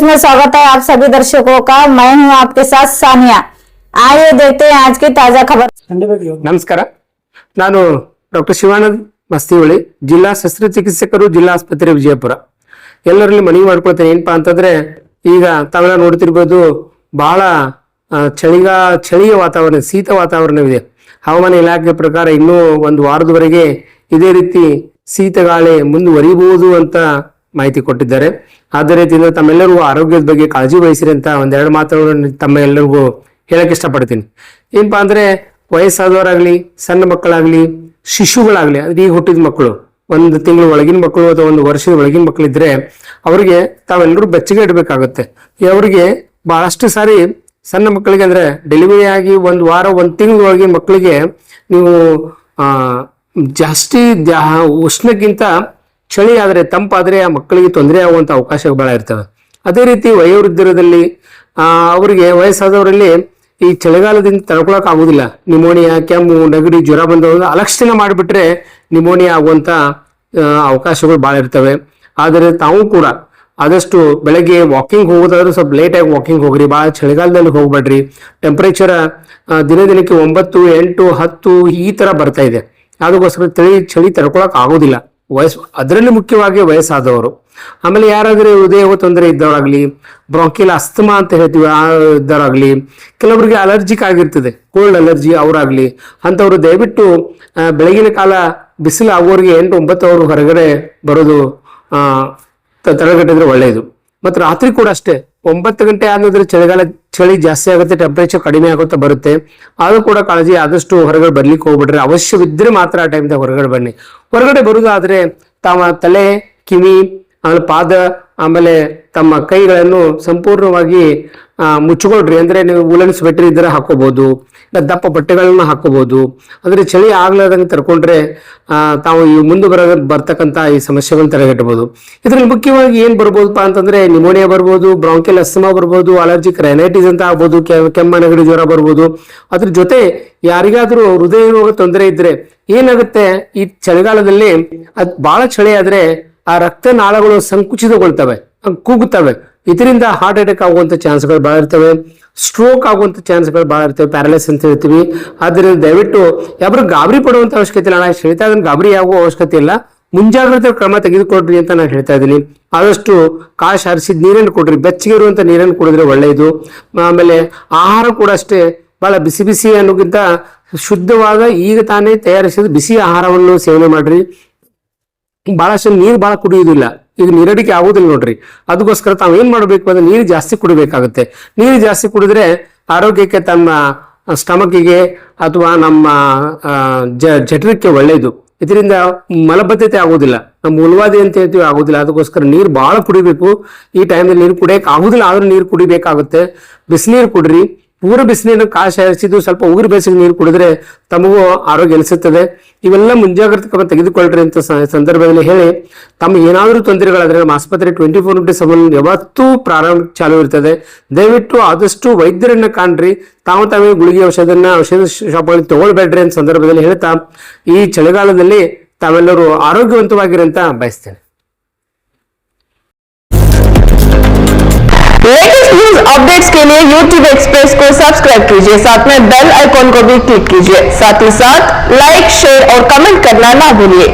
News में स्वागत है आप सभी दर्शकों का। मैं हूं आपके साथ सानिया। आइए देखते हैं आज की ताजा खबर। ನಮಸ್ಕಾರ, ನಾನು ಡಾಕ್ಟರ್ ಶಿವಾನಂದ್ ಮಸ್ತಿಹೊಳಿ, ಜಿಲ್ಲಾ ಶಸ್ತ್ರಚಿಕಿತ್ಸಕರು, ಜಿಲ್ಲಾ ಆಸ್ಪತ್ರೆ ವಿಜಯಪುರ. ಎಲ್ಲರಲ್ಲಿ ಮನವಿ ಮಾಡ್ಕೊಳ್ತೇನೆ. ಏನಪ್ಪಾ ಅಂತಂದ್ರೆ, ಈಗ ತಾವೆಲ್ಲ ನೋಡ್ತಿರ್ಬೋದು, ಬಹಳ ಚಳಿಯ ವಾತಾವರಣ, ಶೀತ ವಾತಾವರಣವಿದೆ. ಹವಾಮಾನ ಇಲಾಖೆ ಪ್ರಕಾರ ಇನ್ನೂ ಒಂದು ವಾರದವರೆಗೆ ಇದೇ ರೀತಿ ಶೀತ ಗಾಳಿ ಮುಂದುವರಿಬಹುದು ಅಂತ ಮಾಹಿತಿ ಕೊಟ್ಟಿದ್ದಾರೆ. ಅದೇ ರೀತಿಯಿಂದ ತಮ್ಮೆಲ್ಲರಿಗೂ ಆರೋಗ್ಯದ ಬಗ್ಗೆ ಕಾಳಜಿ ವಹಿಸಿರಿ ಅಂತ ಒಂದೆರಡು ಮಾತುಗಳನ್ನು ತಮ್ಮ ಎಲ್ಲರಿಗೂ ಹೇಳಕ್ ಇಷ್ಟಪಡ್ತೀನಿ. ಏನಪ್ಪಾ ಅಂದ್ರೆ, ವಯಸ್ಸಾದವರಾಗ್ಲಿ, ಸಣ್ಣ ಮಕ್ಕಳಾಗ್ಲಿ, ಶಿಶುಗಳಾಗ್ಲಿ, ಅಂದ್ರೆ ಈಗ ಹುಟ್ಟಿದ ಮಕ್ಕಳು, ಒಂದು ತಿಂಗಳ ಒಳಗಿನ ಮಕ್ಕಳು ಅಥವಾ ಒಂದು ವರ್ಷದ ಒಳಗಿನ ಮಕ್ಕಳಿದ್ರೆ ಅವ್ರಿಗೆ ತಾವೆಲ್ಲರೂ ಬೆಚ್ಚಗೆ ಇಡಬೇಕಾಗುತ್ತೆ. ಅವರಿಗೆ ಬಹಳಷ್ಟು ಸಾರಿ ಸಣ್ಣ ಮಕ್ಕಳಿಗೆ ಅಂದ್ರೆ ಡೆಲಿವರಿ ಆಗಿ ಒಂದು ವಾರ, ಒಂದು ತಿಂಗಳ ಒಳಗಿನ ಮಕ್ಕಳಿಗೆ ನೀವು ಜಾಸ್ತಿ ಉಷ್ಣಕ್ಕಿಂತ ಚಳಿ ಆದ್ರೆ, ತಂಪಾದ್ರೆ ಆ ಮಕ್ಕಳಿಗೆ ತೊಂದರೆ ಆಗುವಂತ ಅವಕಾಶ ಬಹಳ ಇರ್ತವೆ. ಅದೇ ರೀತಿ ವಯೋವೃದ್ಧರಲ್ಲಿ ಅವರಿಗೆ ವಯಸ್ಸಾದವರಲ್ಲಿ ಈ ಚಳಿಗಾಲದಿಂದ ತಡ್ಕೊಳಕ್ ಆಗುದಿಲ್ಲ. ನಿಮೋನಿಯಾ, ಕೆಮ್ಮು, ನೆಗಡಿ, ಜ್ವರ ಬಂದವರು ಅಲಕ್ಷಣ ಮಾಡಿಬಿಟ್ರೆ ನಿಮೋನಿಯಾ ಆಗುವಂತ ಅವಕಾಶಗಳು ಬಹಳ ಇರ್ತವೆ. ಆದರೆ ತಾವು ಕೂಡ ಆದಷ್ಟು ಬೆಳಗ್ಗೆ ವಾಕಿಂಗ್ ಹೋಗೋದಾದ್ರೂ ಸ್ವಲ್ಪ ಲೇಟ್ ಆಗಿ ವಾಕಿಂಗ್ ಹೋಗ್ರಿ. ಬಹಳ ಚಳಿಗಾಲದಲ್ಲಿ ಹೋಗ್ಬೇಡ್ರಿ. ಟೆಂಪರೇಚರ್ ದಿನ ದಿನಕ್ಕೆ 9, 8, 10 ಈ ತರ ಬರ್ತಾ ಇದೆ. ಅದಕ್ಕೋಸ್ಕರ ಚಳಿ ತಡ್ಕೊಳಕ್ ಆಗೋದಿಲ್ಲ. ಅದರಲ್ಲಿ ಮುಖ್ಯವಾಗಿ ವಯಸ್ಸಾದವರು, ಆಮೇಲೆ ಯಾರಾದ್ರೂ ಹೃದಯ ತೊಂದರೆ ಇದ್ದವರಾಗ್ಲಿ, ಬ್ರಾಂಕಿಲ್ ಅಸ್ತಮಾ ಅಂತ ಹೇಳ್ತೀವಿ ಇದ್ದವರಾಗ್ಲಿ, ಕೆಲವರಿಗೆ ಅಲರ್ಜಿಕ್ ಆಗಿರ್ತದೆ, ಕೋಲ್ಡ್ ಅಲರ್ಜಿ ಅವರಾಗ್ಲಿ, ಅಂತವ್ರು ದಯವಿಟ್ಟು ಬೆಳಗಿನ ಕಾಲ ಬಿಸಿಲು ಆಗೋರಿಗೆ 8, 9 ಅವರು ಹೊರಗಡೆ ಬರೋದು ತಡೆಗಟ್ಟಿದ್ರೆ ಒಳ್ಳೆಯದು. ಮತ್ತು ರಾತ್ರಿ ಕೂಡ ಅಷ್ಟೇ 9 ಗಂಟೆ ಆದ್ರೆ ಚಳಿ ಜಾಸ್ತಿ ಆಗುತ್ತೆ, ಟೆಂಪರೇಚರ್ ಕಡಿಮೆ ಆಗುತ್ತಾ ಬರುತ್ತೆ. ಆದ್ರೂ ಕೂಡ ಕಾಳಜಿ, ಆದಷ್ಟು ಹೊರಗಡೆ ಬರ್ಲಿಕ್ಕೆ ಹೋಗ್ಬಿಡ್ರಿ. ಅವಶ್ಯವಿದ್ರೆ ಮಾತ್ರ ಆ ಟೈಮ್ದಾಗ ಹೊರಗಡೆ ಬನ್ನಿ. ಹೊರಗಡೆ ಬರುವುದಾದ್ರೆ ತಮ್ಮ ತಲೆ, ಕಿವಿ, ಆಮೇಲೆ ಪಾದ, ಆಮೇಲೆ ತಮ್ಮ ಕೈಗಳನ್ನು ಸಂಪೂರ್ಣವಾಗಿ ಮುಚ್ಚಿಕೊಳ್ರಿ. ಅಂದ್ರೆ ನೀವು ಉಲನ್ ಸ್ವೆಟರ್ ಇದ್ರೆ ಹಾಕೋಬಹುದು, ದಪ್ಪ ಬಟ್ಟೆಗಳನ್ನ ಹಾಕೋಬಹುದು. ಅಂದ್ರೆ ಚಳಿ ಆಗ್ಲಾರ್ದಂಗೆ ತಡ್ಕೊಂಡ್ರೆ ತಾವು ಈ ಮುಂದೆ ಬರ್ತಕ್ಕಂತ ಈ ಸಮಸ್ಯೆಗಳನ್ನ ತಡೆಗಟ್ಟಬಹುದು. ಇದ್ರಲ್ಲಿ ಮುಖ್ಯವಾಗಿ ಏನ್ ಬರ್ಬೋದಪ್ಪ ಅಂತಂದ್ರೆ, ನಿಮೋನಿಯಾ ಬರ್ಬೋದು, ಬ್ರಾಂಕಿಲ್ ಅಸ್ತಮಾ ಬರ್ಬೋದು, ಅಲರ್ಜಿಕ್ ರೈನೈಟಿಸ್ ಅಂತ ಆಗ್ಬೋದು, ಕೆಮ್ಮ, ನೆಗಡಿ, ಜ್ವರ ಬರ್ಬೋದು. ಅದ್ರ ಜೊತೆ ಯಾರಿಗಾದ್ರೂ ಹೃದಯ ರೋಗ ತೊಂದರೆ ಇದ್ರೆ ಏನಾಗುತ್ತೆ, ಈ ಚಳಿಗಾಲದಲ್ಲಿ ಬಹಳ ಚಳಿ ಆದ್ರೆ ಆ ರಕ್ತನಾಳಗಳು ಸಂಕುಚಿತಗೊಳ್ತವೆ, ಕೂಗುತ್ತವೆ. ಇದರಿಂದ ಹಾರ್ಟ್ ಅಟ್ಯಾಕ್ ಆಗುವಂತ ಚಾನ್ಸ್ಗಳು ಬಹಳ ಇರ್ತವೆ, ಸ್ಟ್ರೋಕ್ ಆಗುವಂತ ಚಾನ್ಸ್ಗಳು ಬಹಳ ಇರ್ತವೆ, ಪ್ಯಾರಲೈಸ್ ಅಂತ ಹೇಳ್ತೀವಿ. ಆದ್ದರಿಂದ ದಯವಿಟ್ಟು ಯಾರು ಗಾಬರಿ ಪಡುವಂತ ಅವಶ್ಯಕತೆ ಇಲ್ಲ. ನಾನು ಹೇಳ್ತಾ ಇದ್ದೀನಿ, ಗಾಬರಿ ಆಗುವ ಅವಶ್ಯಕತೆ ಇಲ್ಲ. ಮುಂಜಾಗ್ರತೆ ಕ್ರಮ ತೆಗೆದುಕೊಡ್ರಿ ಅಂತ ನಾನು ಹೇಳ್ತಾ ಇದ್ದೀನಿ. ಆದಷ್ಟು ಕಾಶ್ ಹರಿಸಿದ ನೀರನ್ನು ಕೊಡ್ರಿ, ಬೆಚ್ಚಗೆ ಇರುವಂತ ನೀರನ್ನು ಕುಡಿದ್ರೆ ಒಳ್ಳೆಯದು. ಆಮೇಲೆ ಆಹಾರ ಕೂಡ ಅಷ್ಟೇ, ಬಹಳ ಬಿಸಿ ಬಿಸಿ ಅನ್ನೋಕ್ಕಿಂತ ಶುದ್ಧವಾದ ಈಗ ತಾನೇ ತಯಾರಿಸಿದ ಬಿಸಿ ಆಹಾರವನ್ನು ಸೇವನೆ ಮಾಡ್ರಿ. ಬಹಳಷ್ಟು ನೀರು ಬಹಳ ಕುಡಿಯುವುದಿಲ್ಲ, ಈಗ ನೀರಡಿಕೆ ಆಗುದಿಲ್ಲ ನೋಡ್ರಿ. ಅದಕ್ಕೋಸ್ಕರ ತಾವು ಏನ್ ಮಾಡ್ಬೇಕು ಅಂದ್ರೆ, ನೀರು ಜಾಸ್ತಿ ಕುಡಿಬೇಕಾಗುತ್ತೆ. ನೀರು ಜಾಸ್ತಿ ಕುಡಿದ್ರೆ ಆರೋಗ್ಯಕ್ಕೆ, ತಮ್ಮ ಸ್ಟಮಕ್ಕಿಗೆ ಅಥವಾ ನಮ್ಮ ಜಠರಕ್ಕೆ ಒಳ್ಳೆಯದು. ಇದರಿಂದ ಮಲಬದ್ಧತೆ ಆಗೋದಿಲ್ಲ, ನಮ್ಮ ಮೂಲವಾದಿ ಅಂತ ಹೇಳ್ತೀವಿ, ಆಗೋದಿಲ್ಲ. ಅದಕ್ಕೋಸ್ಕರ ನೀರು ಬಹಳ ಕುಡಿಬೇಕು. ಈ ಟೈಮಲ್ಲಿ ನೀರು ಕುಡಿಯಕ್ಕೆ ಆಗುದಿಲ್ಲ, ಆದ್ರೂ ನೀರು ಕುಡಿಬೇಕಾಗುತ್ತೆ. ಬಿಸಿನೀರು ಕುಡ್ರಿ. ಪೂರ ಬಿಸಿನೀರು ಕಾಶಿ ಹರಿಸಿದ್ದು ಸ್ವಲ್ಪ ಉಗುರು ಬೇಸಿಗೆ ನೀರು ಕುಡಿದ್ರೆ ತಮಗೂ ಆರೋಗ್ಯ ಅನಿಸುತ್ತದೆ. ಇವೆಲ್ಲ ಮುಂಜಾಗ್ರತೆ ಕ್ರಮ ತೆಗೆದುಕೊಳ್ಳ್ರಿ ಅಂತ ಸಂದರ್ಭದಲ್ಲಿ ಹೇಳಿ, ತಮ್ಮ ಏನಾದರೂ ತೊಂದರೆಗಳಾದ್ರೆ ನಮ್ಮ ಆಸ್ಪತ್ರೆ 24/7 ಯಾವತ್ತೂ ಪ್ರಾರಂಭ ಚಾಲು ಇರ್ತದೆ. ದಯವಿಟ್ಟು ಆದಷ್ಟು ವೈದ್ಯರನ್ನ ಕಾಣ್ರಿ. ತಾವೇ ಗುಳಿಗೆ ಔಷಧ ಶಾಪ್ಗಳಲ್ಲಿ ತಗೊಳ್ಬೇಡ್ರಿ ಅಂತ ಸಂದರ್ಭದಲ್ಲಿ ಹೇಳ್ತಾ, ಈ ಚಳಿಗಾಲದಲ್ಲಿ ತಾವೆಲ್ಲರೂ ಆರೋಗ್ಯವಂತವಾಗಿರಿ ಅಂತ ಬಯಸ್ತೇನೆ. लेटेस्ट न्यूज अपडेट्स के लिए YouTube एक्सप्रेस को सब्सक्राइब कीजिए, साथ में बेल आइकॉन को भी क्लिक कीजिए। साथ ही साथ लाइक, शेयर और कमेंट करना ना भूलिए।